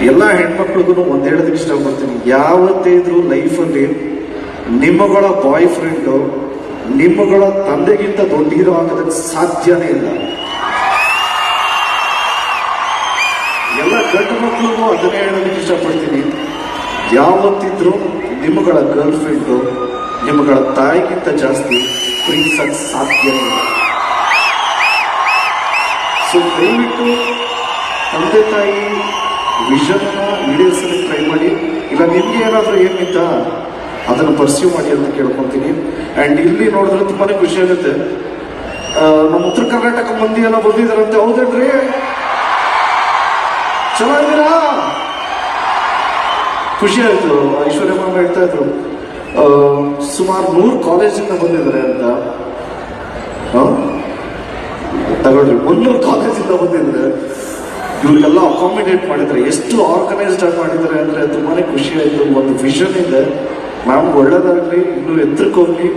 ಎಲ್ಲ ಹೆಣ್ಮಕ್ಳಿಗೂ ಒಂದ್ ಹೇಳೋದಕ್ಕೆ ಇಷ್ಟಪಡ್ತೀನಿ, ಯಾವತ್ತೇ ಇದ್ರು ಲೈಫಲ್ಲಿ ನಿಮ್ಮಗಳ ಬಾಯ್ ಫ್ರೆಂಡು ನಿಮ್ಮಗಳ ತಂದೆಗಿಂತ ದೊಡ್ಡ ಹೀರೋ ಆಗೋದಕ್ಕೆ ಸಾಧ್ಯನೇ ಇಲ್ಲ. ಎಲ್ಲ ಗಂಡು ಮಕ್ಕಳಿಗೂ ಅದನ್ನೇ ಹೇಳೋದಕ್ಕೆ ಇಷ್ಟಪಡ್ತೀನಿ, ಯಾವತ್ತಿದ್ರು ನಿಮ್ಮಗಳ ಗರ್ಲ್ ಫ್ರೆಂಡು ನಿಮ್ಮಗಳ ತಾಯಿಗಿಂತ ಜಾಸ್ತಿ ಪ್ರೀತಿಸಕ್ಕೆ ಸಾಧ್ಯನೇ ಇಲ್ಲ. ಸೊ ದಯವಿಟ್ಟು ತಂದೆ ತಾಯಿ ವಿಷನ್ನ ಈಡೇರಿಸಲಿಕ್ಕೆ ಟ್ರೈ ಮಾಡಿ. ಇಲ್ಲ ನಿಮ್ಗೆ ಏನಾದರೂ ಏನಿತ್ತ ಅದನ್ನು ಪರ್ಸ್ಯೂ ಮಾಡಿ ಅಂತ ಕೇಳ್ಕೊತೀನಿ. ಆ್ಯಂಡ್ ಇಲ್ಲಿ ನೋಡಿದ್ರೆ ತುಂಬಾನೇ ಖುಷಿ ಆಗುತ್ತೆ. ನಮ್ಮ ಉತ್ತರ ಕರ್ನಾಟಕ ಮಂದಿ ಎಲ್ಲ ಬಂದಿದ್ದಾರಂತೆ, ಹೌದೇನ್ರಿ? ಚೆನ್ನಾಗಿದ್ದೀರಾ? ಖುಷಿ ಆಯ್ತು. ಐಶ್ವರ್ಯ ಮಾಮ ಹೇಳ್ತಾ ಇದ್ರು ಸುಮಾರು 100 ಕಾಲೇಜಿಂದ ಬಂದಿದ್ದಾರೆ ಅಂತ. ತಗೊಳ್ರಿ, 100 ಕಾಲೇಜಿಂದ ಬಂದಿದ್ದಾರೆ. ಇವ್ರಿಗೆಲ್ಲ ಅಕಾಮಿಡೇಟ್ ಮಾಡಿದ್ದಾರೆ, ಎಷ್ಟು ಆರ್ಗನೈಸ್ಡ್ ಆಗಿ ಮಾಡಿದ್ದಾರೆ ಅಂದ್ರೆ ತುಂಬಾನೇ ಖುಷಿ ಆಯ್ತು. ಒಂದು ವಿಷನ್ ಇದೆ. ಮ್ಯಾಮ್ ಒಳ್ಳೇದಾಗ್ಲಿ, ಇನ್ನೂ ಎತ್ತರಕ್ಕೆ ಹೋಗ್ಲಿ.